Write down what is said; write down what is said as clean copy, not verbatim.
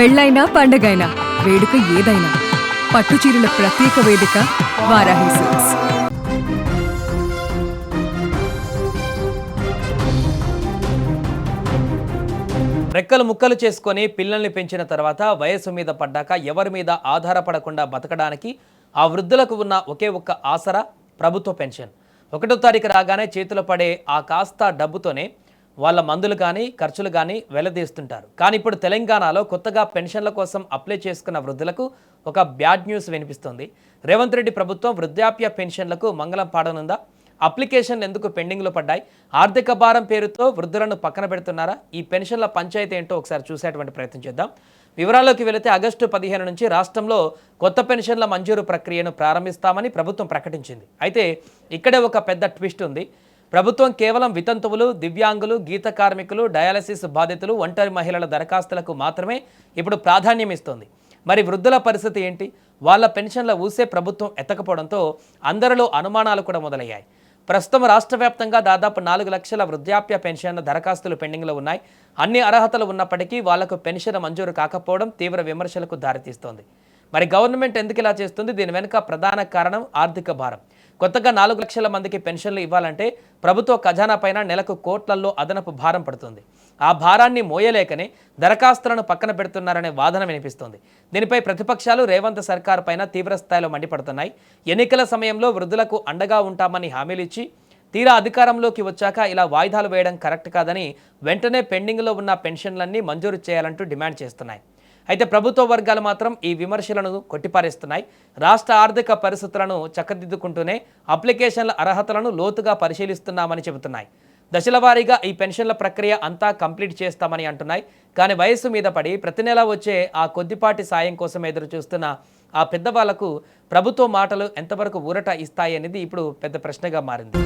పెళ్ళైనా పండగైనా వేడుక ఏదైనా పట్టుచీరల ప్రత్యేక వేదిక వారాహి సిల్క్స్. రెక్కలు ముక్కలు చేసుకొని పిల్లల్ని పెంచిన తర్వాత వయస్సు మీద పడ్డాక ఎవరి మీద ఆధారపడకుండా బతకడానికి ఆ వృద్ధులకు ఉన్న ఒకే ఒక్క ఆసరా ప్రభుత్వ పెన్షన్. 1వ తారీఖు రాగానే చేతులు పడే ఆ కాస్త డబ్బుతోనే వాళ్ళ మందులు కానీ ఖర్చులు కానీ వెలదీస్తుంటారు. కానీ ఇప్పుడు తెలంగాణలో కొత్తగా పెన్షన్ల కోసం అప్లై చేసుకున్న వృద్ధులకు ఒక బ్యాడ్ న్యూస్ వినిపిస్తుంది. రేవంత్ రెడ్డి ప్రభుత్వం వృద్ధాప్య పెన్షన్లకు మంగళం పాడనుందా? అప్లికేషన్లు ఎందుకు పెండింగ్లో పడ్డాయి? ఆర్థిక భారం పేరుతో వృద్ధులను పక్కన పెడుతున్నారా? ఈ పెన్షన్ల పంచాయతీ ఏంటో ఒకసారి చూసేటువంటి ప్రయత్నం చేద్దాం. వివరాల్లోకి వెళితే ఆగస్టు 15 నుంచి రాష్ట్రంలో కొత్త పెన్షన్ల మంజూరు ప్రక్రియను ప్రారంభిస్తామని ప్రభుత్వం ప్రకటించింది. అయితే ఇక్కడే ఒక పెద్ద ట్విస్ట్ ఉంది. ప్రభుత్వం కేవలం వితంతువులు, దివ్యాంగులు, గీత కార్మికులు, డయాలసిస్ బాధితులు, ఒంటరి మహిళల దరఖాస్తులకు మాత్రమే ఇప్పుడు ప్రాధాన్యం ఇస్తోంది. మరి వృద్ధుల పరిస్థితి ఏంటి? వాళ్ళ పెన్షన్ల ఊసే ప్రభుత్వం ఎత్తకపోవడంతో అందరిలో అనుమానాలు కూడా మొదలయ్యాయి. ప్రస్తుతం రాష్ట్ర వ్యాప్తంగా దాదాపు 4 లక్షల వృద్ధాప్య పెన్షన్ల దరఖాస్తులు పెండింగ్లో ఉన్నాయి. అన్ని అర్హతలు ఉన్నప్పటికీ వాళ్లకు పెన్షన్ మంజూరు కాకపోవడం తీవ్ర విమర్శలకు దారితీస్తోంది. మరి గవర్నమెంట్ ఎందుకు ఇలా చేస్తుంది? దీని వెనుక ప్రధాన కారణం ఆర్థిక భారం. కొత్తగా 4 లక్షల మందికి పెన్షన్లు ఇవ్వాలంటే ప్రభుత్వ ఖజానా పైన నెలకు కోట్లల్లో అదనపు భారం పడుతుంది. ఆ భారాన్ని మోయలేకనే దరఖాస్తులను పక్కన పెడుతున్నారనే వాదన వినిపిస్తోంది. దీనిపై ప్రతిపక్షాలు రేవంత్ సర్కార్ పైన తీవ్ర స్థాయిలో మండిపడుతున్నాయి. ఎన్నికల సమయంలో వృద్ధులకు అండగా ఉంటామని హామీలు ఇచ్చి తీరా అధికారంలోకి వచ్చాక ఇలా వాయిదాలు వేయడం కరెక్ట్ కాదని వెంటనే పెండింగ్లో ఉన్న పెన్షన్లన్నీ మంజూరు చేయాలంటూ డిమాండ్ చేస్తున్నాయి. అయితే ప్రభుత్వ వర్గాలు మాత్రం ఈ విమర్శలను కొట్టిపారేస్తున్నాయి. రాష్ట్ర ఆర్థిక పరిస్థితులను చక్కదిద్దుకుంటూనే అప్లికేషన్ల అర్హతలను లోతుగా పరిశీలిస్తున్నామని చెబుతున్నాయి. దశల వారీగా ఈ పెన్షన్ల ప్రక్రియ అంతా కంప్లీట్ చేస్తామని అంటున్నాయి. కానీ వయస్సు మీద పడి ప్రతి నెల వచ్చే ఆ కొద్దిపాటి సాయం కోసం ఎదురు చూస్తున్న ఆ పెద్దవాళ్లకు ప్రభుత్వ మాటలు ఎంతవరకు ఊరట ఇస్తాయి అనేది ఇప్పుడు పెద్ద ప్రశ్నగా మారింది.